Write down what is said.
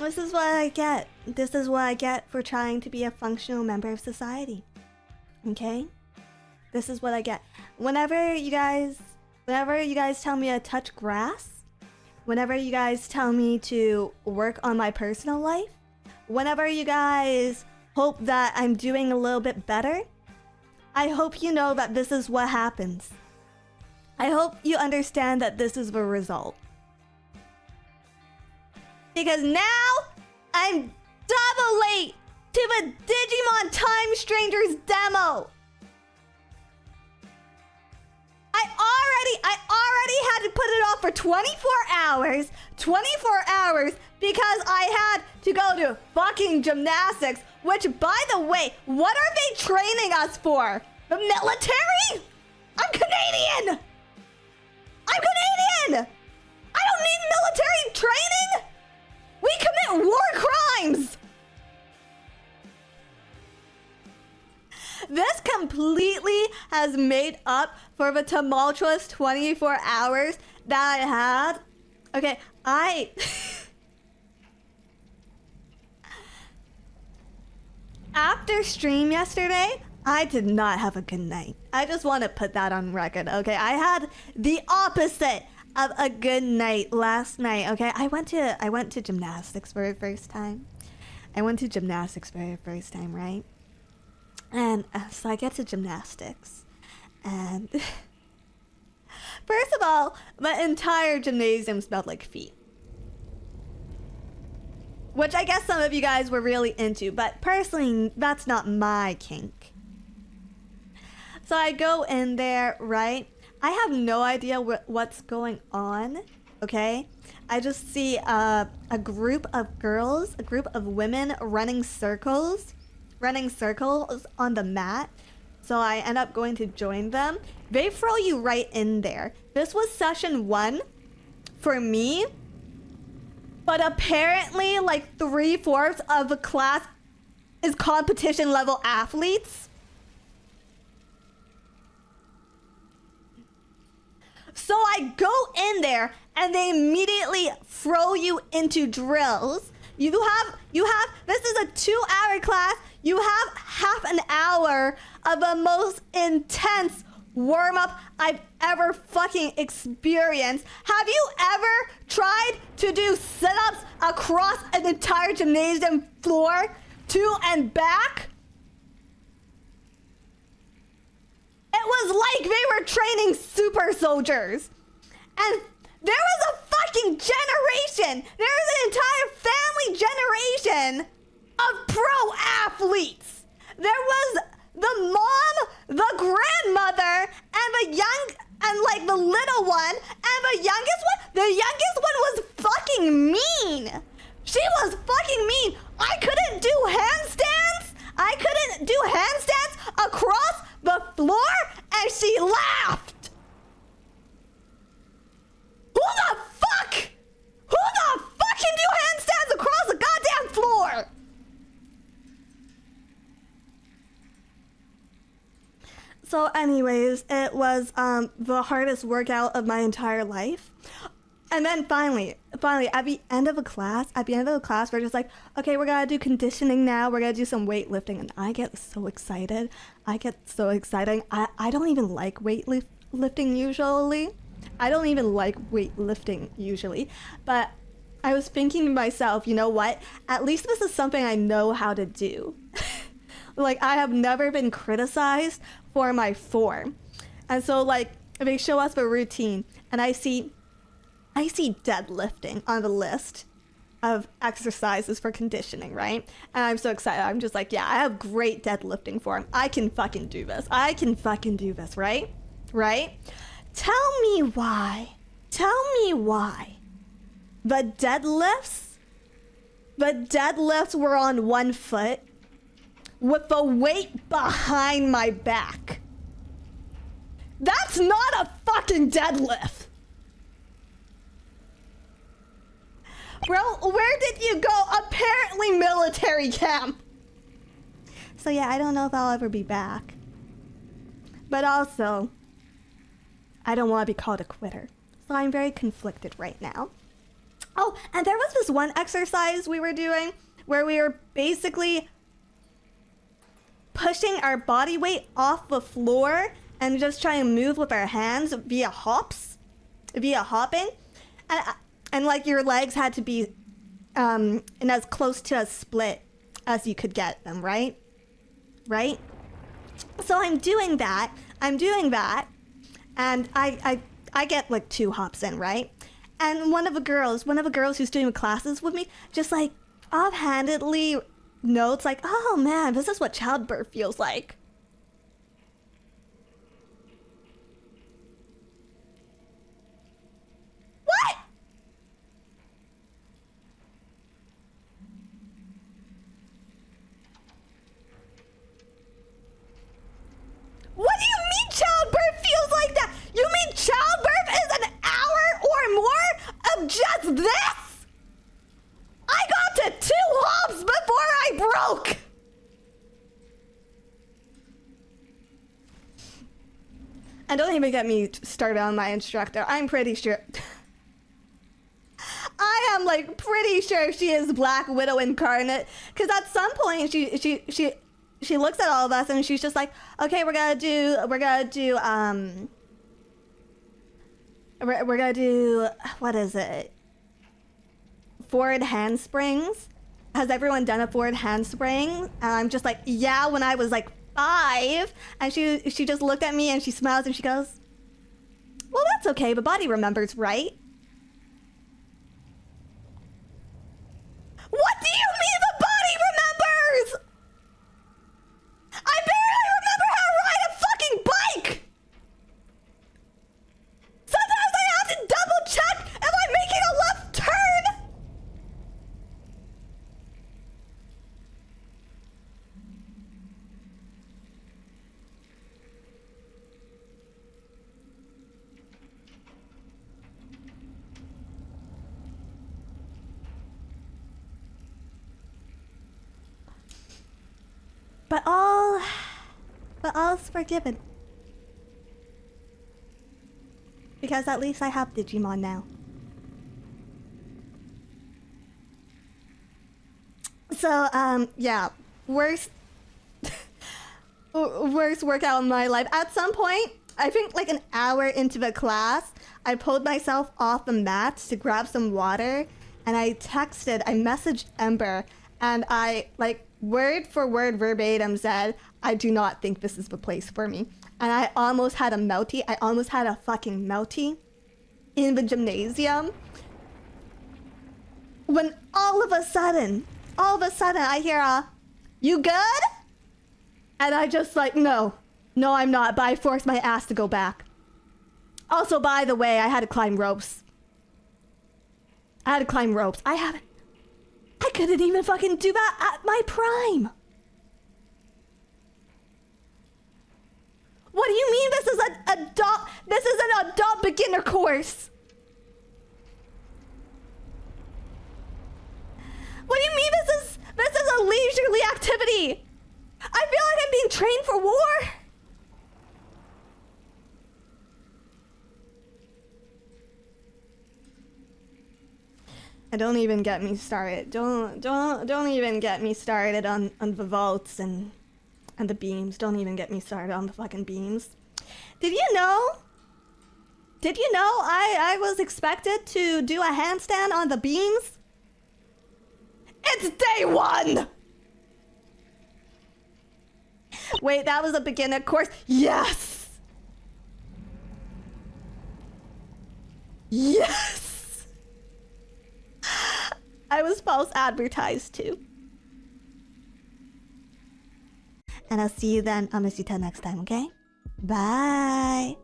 This is what I get. This is what I get for trying to be a functional member of society. Okay? This is what I get. Whenever you guys tell me to touch grass, whenever you guys tell me to work on my personal life, whenever you guys hope that I'm doing a little bit better, I hope you know that this is what happens. I hope you understand that this is the result. Because now, I'm double late to the Digimon Time Strangers demo! I already had to put it off for 24 hours. 24 hours because I had to go to fucking gymnastics. Which, by the way, what are they training us for? The military? I'm Canadian! I'm Canadian! I don't need military training! We commit war crimes! This completely has made up for the tumultuous 24 hours that I had. Okay, after stream yesterday, I did not have a good night. I just want to put that on record, okay? I had the opposite of a good night last night, okay? I went to gymnastics for the first time. Right? And so I get to gymnastics, and first of all, the entire gymnasium smelled like feet. Which I guess some of you guys were really into, but personally, that's not my kink. So I go in there, right? I have no idea what's going on, okay? I just see a group of girls, a group of women running circles on the mat. So I end up going to join them. They throw you right in there. This was session 1 for me, but apparently like 3/4 of the class is competition level athletes. So I go in there and they immediately throw you into drills. You have this is a 2-hour class. You have half an hour of the most intense warm-up I've ever fucking experienced. Have you ever tried to do sit-ups across an entire gymnasium floor, to and back? It was like they were training super soldiers. And there was a fucking generation, there was an entire family generation of pro athletes. There was the mom, the grandmother, and the little one, and the youngest one was fucking mean. She was fucking mean. I couldn't do handstands across the floor, and she laughed. Who the fuck can do handstands across the goddamn floor? So anyways, it was the hardest workout of my entire life. And then finally, at the end of the class, we're just like, okay, we're gonna do conditioning now. We're gonna do some weightlifting. And I get so excited. I don't even like weightlifting usually. But I was thinking to myself, you know what? At least this is something I know how to do. Like, I have never been criticized for my form. And so, like, they show us the routine, and I see deadlifting on the list of exercises for conditioning, right? And I'm so excited. I'm just like, yeah, I have great deadlifting form. I can fucking do this, right? Tell me why the deadlifts were on one foot with the weight behind my back. That's not a fucking deadlift. Bro, where did you go? Apparently military camp. So yeah, I don't know if I'll ever be back. But also, I don't want to be called a quitter. So I'm very conflicted right now. Oh, and there was this one exercise we were doing where we were basically pushing our body weight off the floor and just trying to move with our hands via hopping. And like your legs had to be and as close to a split as you could get them, right? Right? So I'm doing that, and I get like 2 hops in, right? And one of the girls who's doing classes with me just like offhandedly notes like, oh man, this is what childbirth feels like. What? What do you mean childbirth feels like that? You mean childbirth is an hour or more of just this? I got to 2 hops before I broke. And don't even get me started on my instructor. I'm pretty sure. I am like pretty sure she is Black Widow incarnate. Because at some point she looks at all of us and she's just like, okay, we're gonna do what is it? Forward handsprings. Has everyone done a forward handspring? And I'm just like, yeah, when I was like 5. And she just looked at me and she smiles and she goes, well, that's okay. The body remembers, right? What do you mean the body remembers? I barely remember how to ride a fucking bike! Sometimes I have to double check if I'm making a left turn! But all's forgiven. Because at least I have Digimon now. So, yeah. Worst workout in my life. At some point, I think like an hour into the class, I pulled myself off the mat to grab some water, and I messaged Ember, and I like word for word verbatim said, I do not think this is the place for me. And I almost had a melty. I almost had a fucking melty in the gymnasium. When all of a sudden, I hear a, you good? And I just like, no, I'm not. But I forced my ass to go back. Also, by the way, I had to climb ropes. I couldn't even fucking do that at my prime. What do you mean this is an adult beginner course? What do you mean this is a leisurely activity? I feel like I'm being trained for war. And don't even get me started. Don't even get me started on the vaults and the beams. Don't even get me started on the fucking beams. Did you know I was expected to do a handstand on the beams? It's day 1! Wait, that was a beginner course? Yes! Yes! I was false advertised too. And I'll see you then. I'll miss you till next time, okay? Bye!